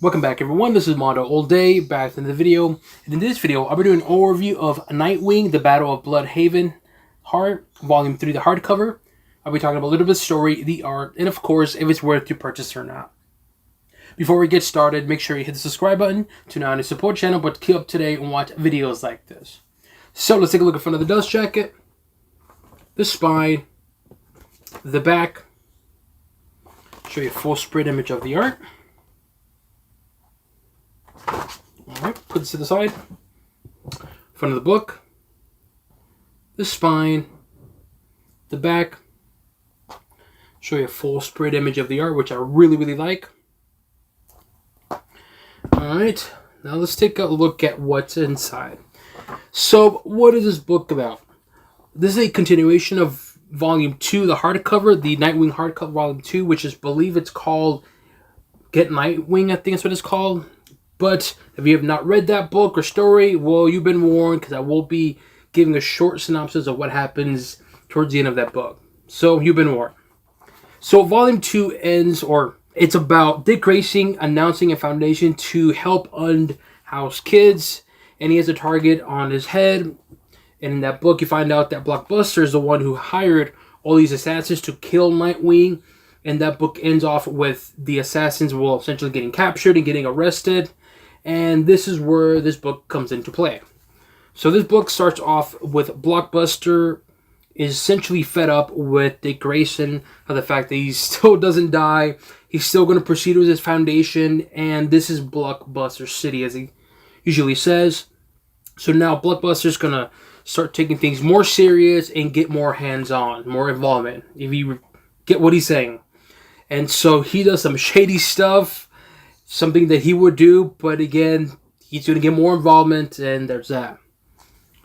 Welcome back, everyone. This is MandoAllDay, back in the video. And in this video, I'll be doing an overview of Nightwing, the Battle of Bludhaven, Volume 3, the hardcover. I'll be talking about a little bit of the story, the art, and of course, if it's worth to purchase or not. Before we get started, make sure you hit the subscribe button to not only support the channel, but keep up to date and watch videos like this. So let's take a look in front of the dust jacket, the spine, the back, show you a full spread image of the art. Alright, put this to the side. Front of the book, the spine, the back. Show you a full spread image of the art, which I really like. Alright, now let's take a look at what's inside. So, what is this book about? This is a continuation of Volume 2, the hardcover, the Nightwing hardcover Volume 2, which is, believe it's called Get Nightwing, I think that's what it's called. But if you have not read that book or story, well, you've been warned, because I will be giving a short synopsis of what happens towards the end of that book. So you've been warned. So Volume 2 ends, or it's about Dick Grayson announcing a foundation to help unhoused kids, and he has a target on his head. And in that book, you find out that Blockbuster is the one who hired all these assassins to kill Nightwing. And that book ends off with the assassins essentially getting captured and getting arrested. And this is where this book comes into play. So this book starts off with Blockbuster is essentially fed up with Dick Grayson of the fact that he still doesn't die. He's still going to proceed with his foundation, and this is Blockbuster City, as he usually says. So now Blockbuster's going to start taking things more serious and get more hands-on, more involvement, if you get what he's saying. And so he does some shady stuff, something that he would do, but again, he's going to get more involvement, and there's that.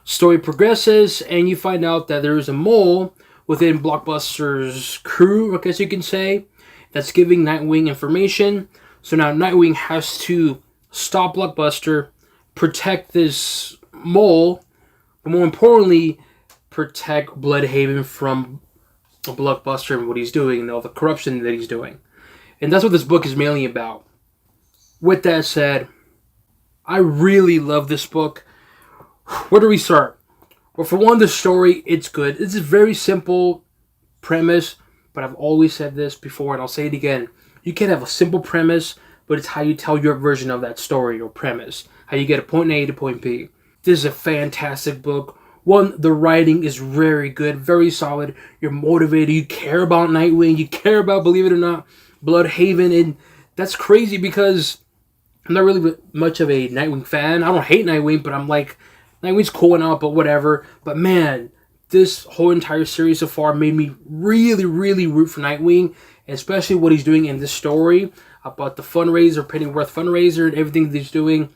Story progresses, and you find out that there is a mole within Blockbuster's crew, I guess you can say, that's giving Nightwing information. So now Nightwing has to stop Blockbuster, protect this mole, but more importantly, protect Bludhaven from Blockbuster and what he's doing and all the corruption that he's doing. And that's what this book is mainly about. With that said, I really love this book. Where do we start? Well, for one, the story, it's good. It's a very simple premise, but I've always said this before, and I'll say it again. You can have a simple premise, but it's how you tell your version of that story or premise. How you get a point A to point B. This is a fantastic book. One, the writing is very good, very solid. You're motivated. You care about Nightwing. You care about, believe it or not, Bludhaven. And that's crazy because I'm not really much of a Nightwing fan. I don't hate Nightwing, but I'm like, Nightwing's cool and all, but whatever. But man, this whole entire series so far made me really root for Nightwing, and especially what he's doing in this story about the fundraiser, Pennyworth fundraiser, and everything that he's doing.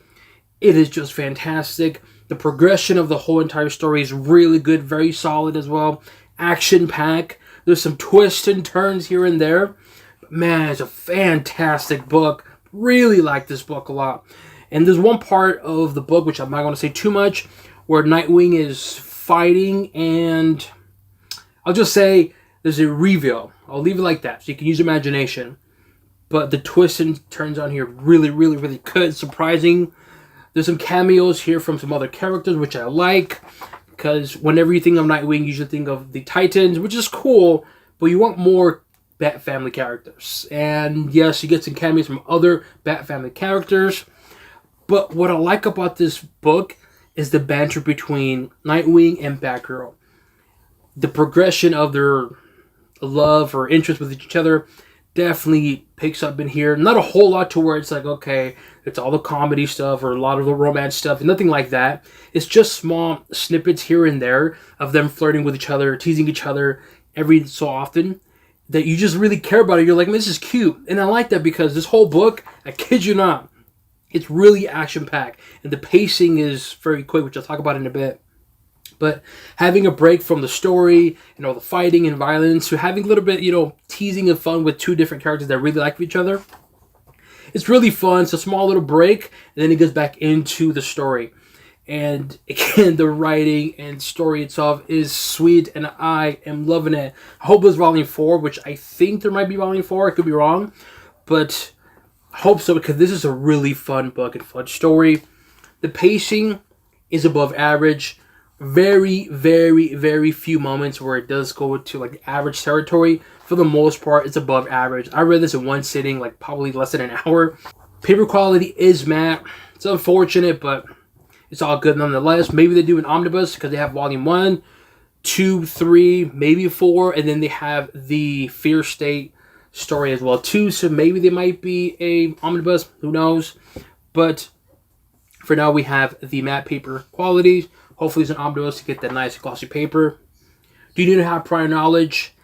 It is just fantastic. The progression of the whole entire story is really good, very solid as well. Action-packed. There's some twists and turns here and there. But man, it's a fantastic book. Really like this book a lot. And there's one part of the book, which I'm not going to say too much, where Nightwing is fighting, and I'll just say there's a reveal. I'll leave it like that, so you can use imagination. But the twists and turns on here really good, surprising. There's some cameos here from some other characters, which I like, because whenever you think of Nightwing, you usually think of the Titans, which is cool, but you want more Bat Family characters. And yes, you get some cameos from other Bat Family characters, but what I like about this book is the banter between Nightwing and Batgirl. The progression of their love or interest with each other definitely picks up in here. Not a whole lot to where it's like, okay, it's all the comedy stuff or a lot of the romance stuff. Nothing like that. It's just small snippets here and there of them flirting with each other, teasing each other every so often, that you just really care about it. You're like, this is cute. And I like that because this whole book, I kid you not, it's really action-packed. And the pacing is very quick, which I'll talk about in a bit. But having a break from the story and all the fighting and violence to having a little bit, teasing and fun with two different characters that really like each other. It's really fun. It's a small little break, and then it goes back into the story. And again, the writing and story itself is sweet, and I am loving it. I hope there's Volume 4, which I think there might be Volume 4. I could be wrong. But I hope so, because this is a really fun book and fun story. The pacing is above average. Very, very, very few moments where it does go into like average territory. For the most part, it's above average. I read this in one sitting, like probably less than an hour. Paper quality is matte. It's unfortunate, but it's all good nonetheless. Maybe they do an omnibus because they have volume 1, 2, 3, maybe 4, and then they have the Fear State story as well too. So maybe there might be a omnibus. Who knows? But for now, we have the matte paper qualities. Hopefully, it's an omnibus to get that nice glossy paper. Do you need to have prior knowledge?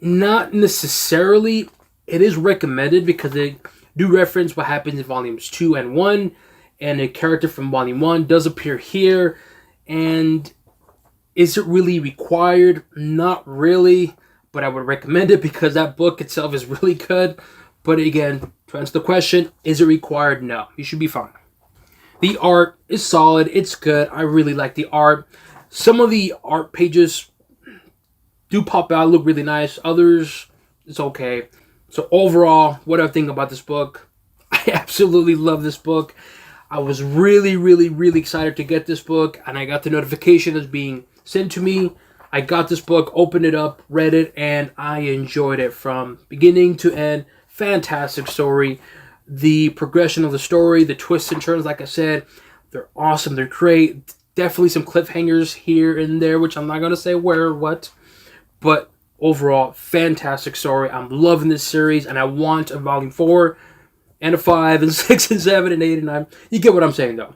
Not necessarily. It is recommended because they do reference what happens in volumes 2 and 1. And a character from volume 1 does appear here. And is it really required? Not really. But I would recommend it because that book itself is really good. But again, to answer the question, is it required? No. You should be fine. The art is solid. It's good. I really like the art. Some of the art pages do pop out, look really nice. Others, it's okay. So overall, what do I think about this book? I absolutely love this book. I was really, really, really excited to get this book, and I got the notification as being sent to me. I got this book, opened it up, read it, and I enjoyed it from beginning to end. Fantastic story. The progression of the story, the twists and turns, like I said, they're awesome. They're great. Definitely some cliffhangers here and there, which I'm not going to say where or what. But overall, fantastic story. I'm loving this series, and I want a volume 4 and a 5 and 6 and 7 and 8 and 9. You get what I'm saying, though.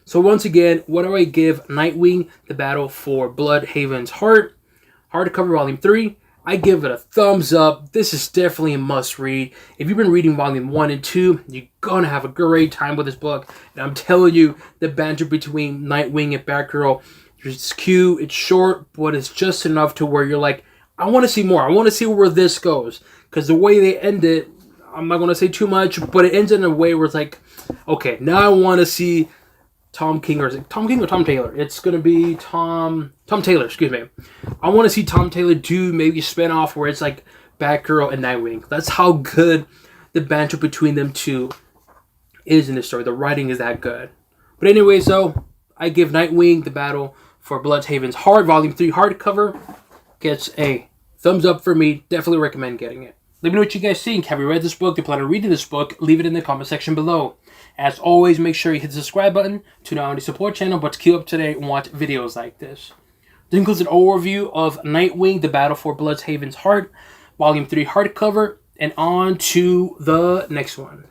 So once again, what do I give Nightwing, The Battle for Bludhaven's Heart? Hardcover Volume 3. I give it a thumbs up. This is definitely a must-read. If you've been reading Volume 1 and 2, you're going to have a great time with this book. And I'm telling you, the banter between Nightwing and Batgirl, it's cute, it's short, but it's just enough to where you're like, I want to see more. I want to see where this goes. Because the way they end it, I'm not going to say too much, but it ends in a way where it's like, okay, now I want to see Tom King, or is it Tom King or Tom Taylor? It's going to be Tom Taylor, excuse me. I want to see Tom Taylor do maybe a spin-off where it's like Batgirl and Nightwing. That's how good the banter between them two is in this story. The writing is that good. But anyways, though, I give Nightwing, The Battle for Bludhaven's Heart, Volume 3 hardcover. Gets a thumbs up for me. Definitely recommend getting it. Let me know what you guys think. Have you read this book? Do you plan on reading this book? Leave it in the comment section below. As always, make sure you hit the subscribe button to not only support the channel, but to keep up to date and watch videos like this. This includes an overview of Nightwing, The Battle for Bludhaven's Heart, Volume 3 hardcover, and on to the next one.